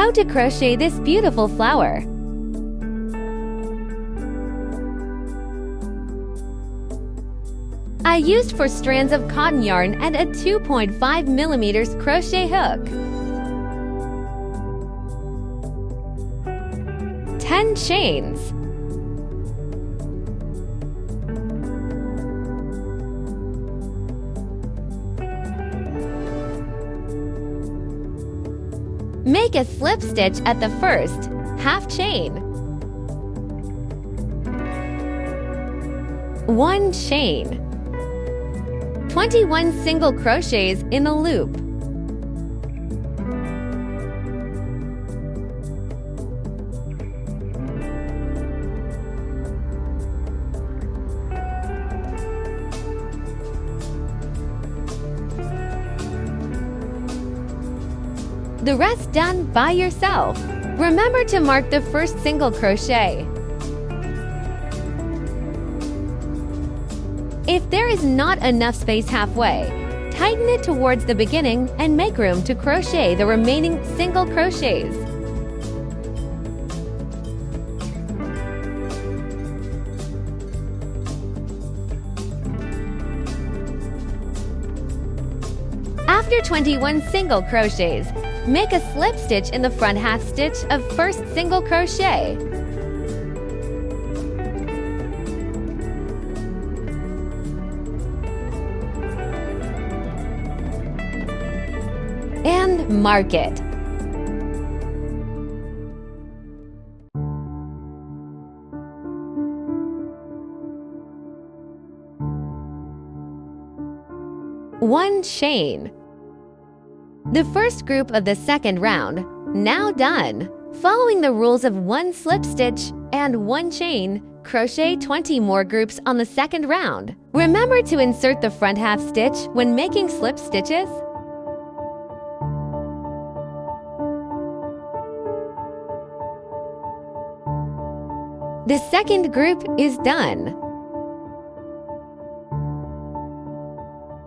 How to crochet this beautiful flower. I used 4 strands of cotton yarn and a 2.5 millimeters crochet hook. 10 chains. Make a slip stitch at the first half chain. 1 chain. 21 single crochets in the loop. The rest done by yourself. Remember to mark the first single crochet. If there is not enough space halfway, tighten it towards the beginning and make room to crochet the remaining single crochets. After 21 single crochets, make a slip stitch in the front half stitch of first single crochet. And mark it. One chain. The first group of the second round, now done. Following the rules of 1 slip stitch and 1 chain, crochet 20 more groups on the second round. Remember to insert the front half stitch when making slip stitches. The second group is done.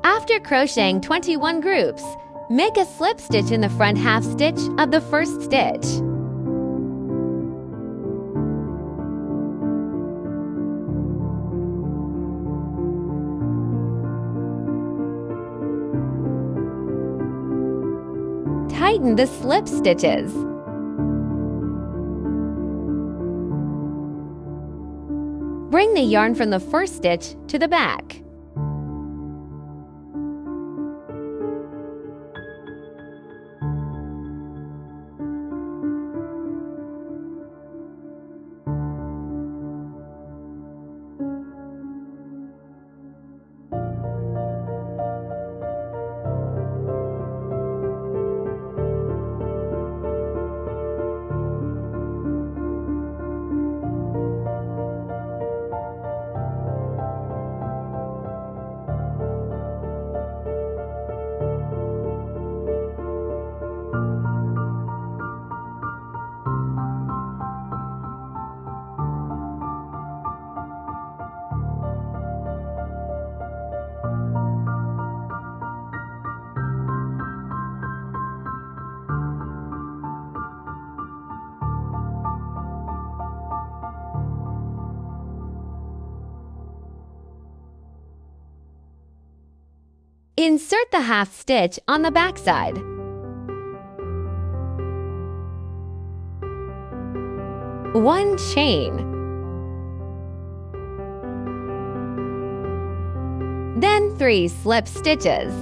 After crocheting 21 groups, make a slip stitch in the front half stitch of the first stitch. Tighten the slip stitches. Bring the yarn from the first stitch to the back. Insert the half stitch on the back side. One chain. Then 3 slip stitches.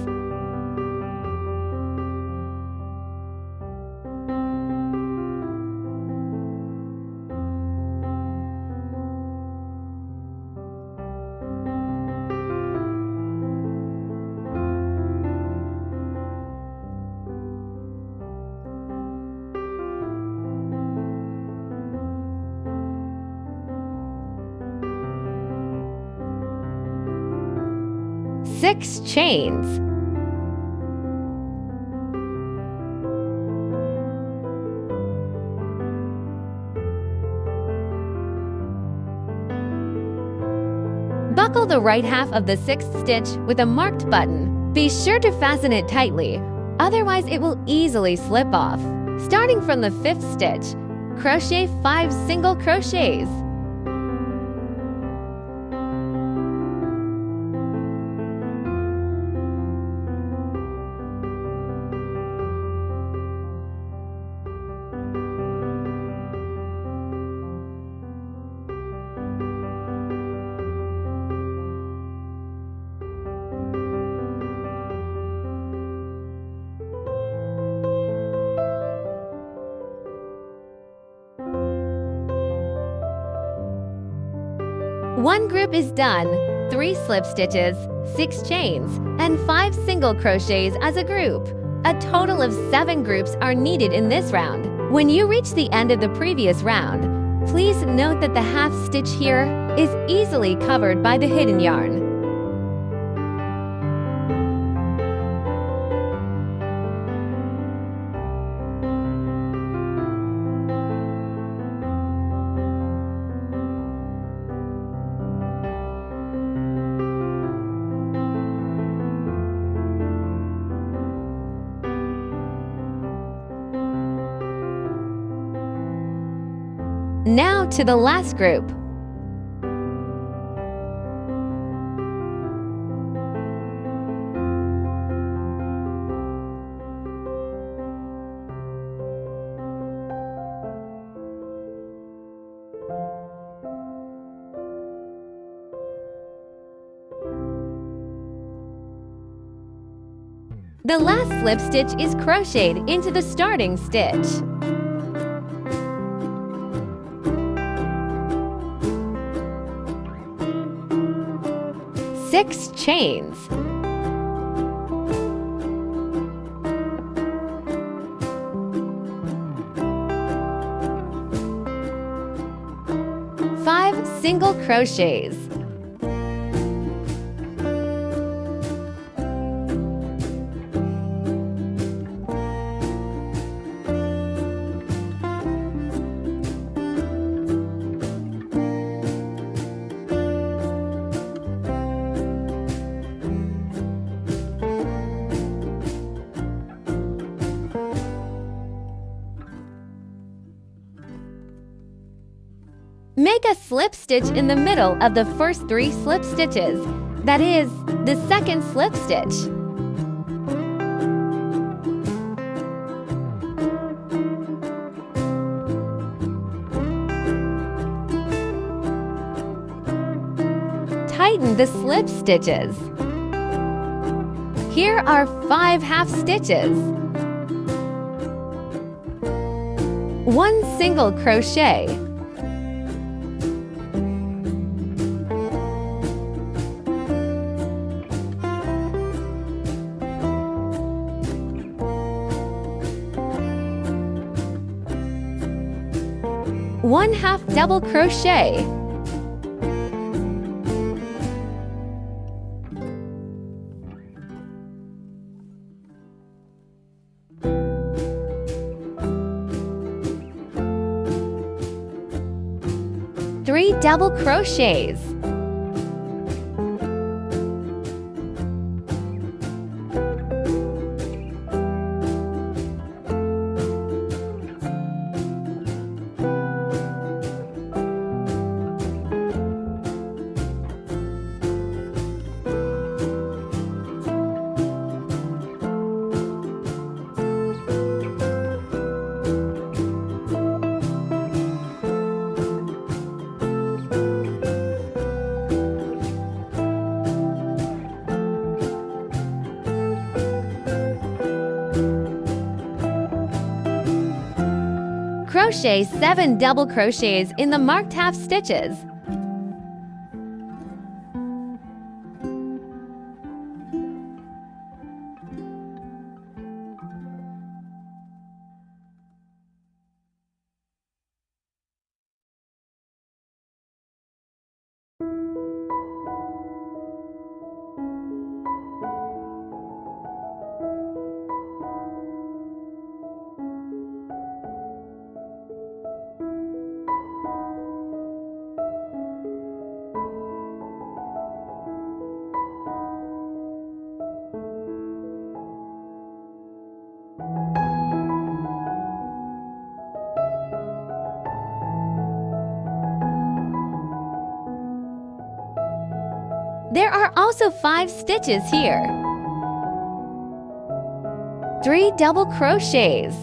Six chains. Buckle the right half of the 6th stitch with a marked button. Be sure to fasten it tightly, otherwise it will easily slip off. Starting from the 5th stitch, crochet 5 single crochets. One group is done, 3 slip stitches, 6 chains, and 5 single crochets as a group. A total of 7 groups are needed in this round. When you reach the end of the previous round, please note that the half stitch here is easily covered by the hidden yarn. Now to the last group. The last slip stitch is crocheted into the starting stitch. 6 chains. Five single crochets. Make a slip stitch in the middle of the first 3 slip stitches, that is, the second slip stitch. Tighten the slip stitches. Here are 5 half stitches. 1 single crochet. 1 half double crochet. Three double crochets. Crochet 7 double crochets in the marked half stitches. There are also 5 stitches here. 3 double crochets.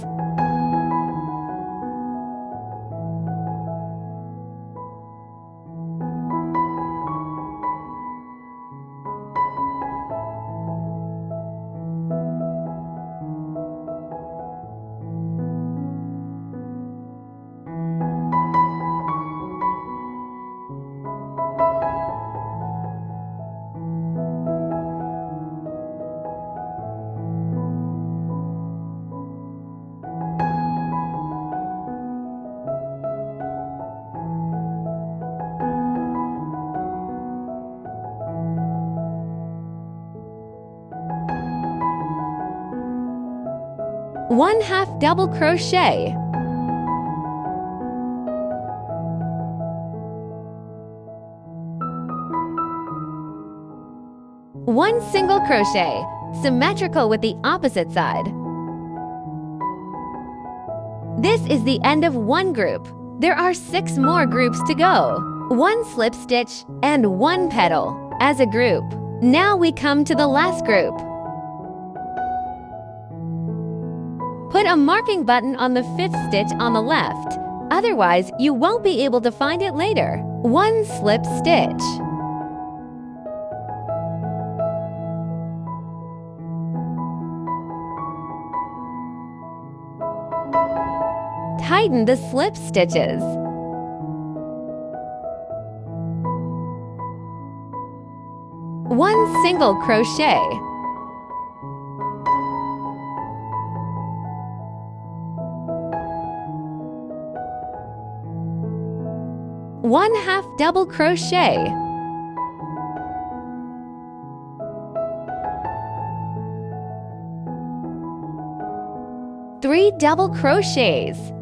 1 half double crochet. 1 single crochet, symmetrical with the opposite side. This is the end of one group. There are 6 more groups to go. 1 slip stitch and 1 petal as a group. Now we come to the last group. Put a marking button on the 5th stitch on the left. Otherwise, you won't be able to find it later. 1 slip stitch. Tighten the slip stitches. 1 single crochet. 1 half double crochet. 3 double crochets.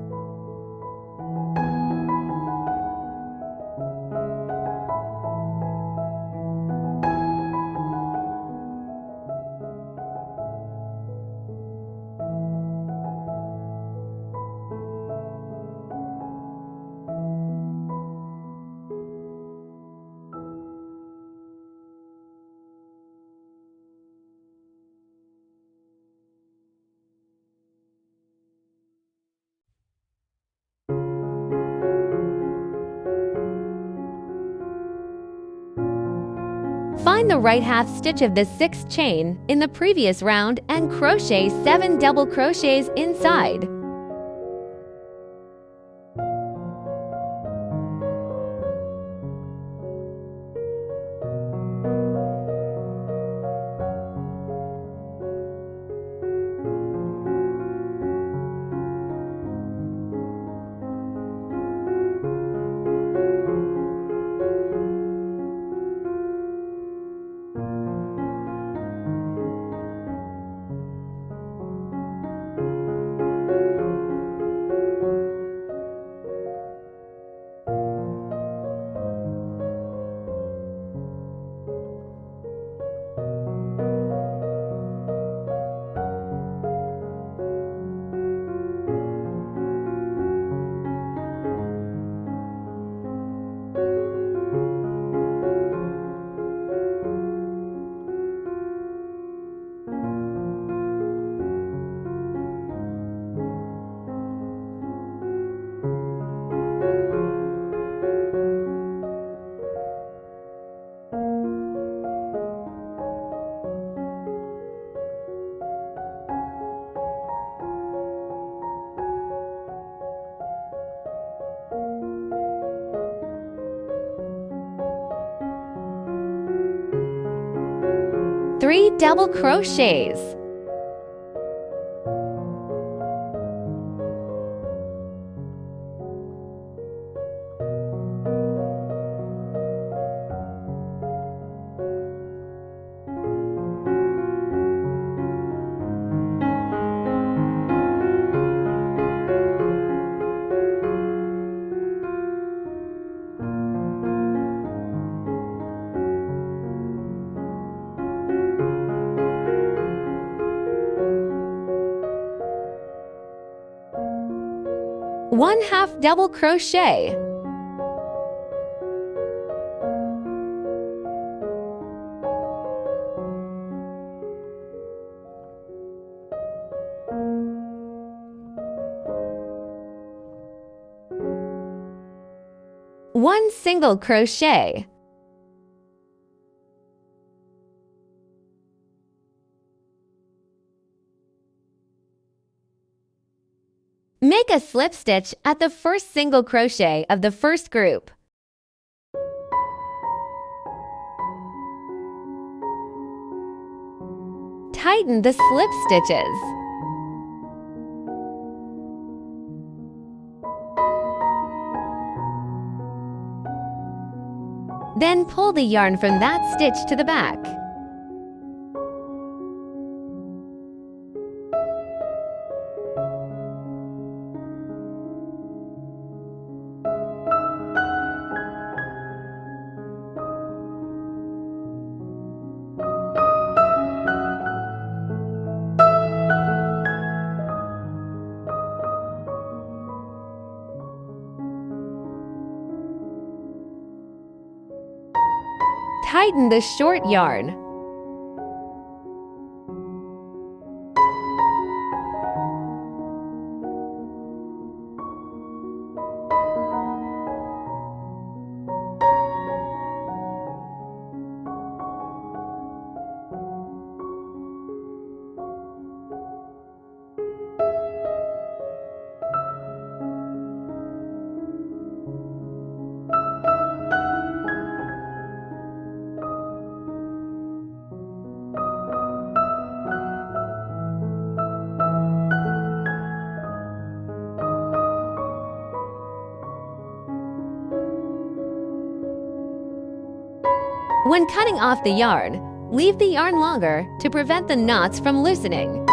'Find the right half stitch of the 6th chain in the previous round and crochet 7 double crochets inside. Three double crochets. 1 half double crochet. 1 single crochet. Make a slip stitch at the first single crochet of the first group. Tighten the slip stitches. Then pull the yarn from that stitch to the back. Tighten the short yarn. When cutting off the yarn, leave the yarn longer to prevent the knots from loosening.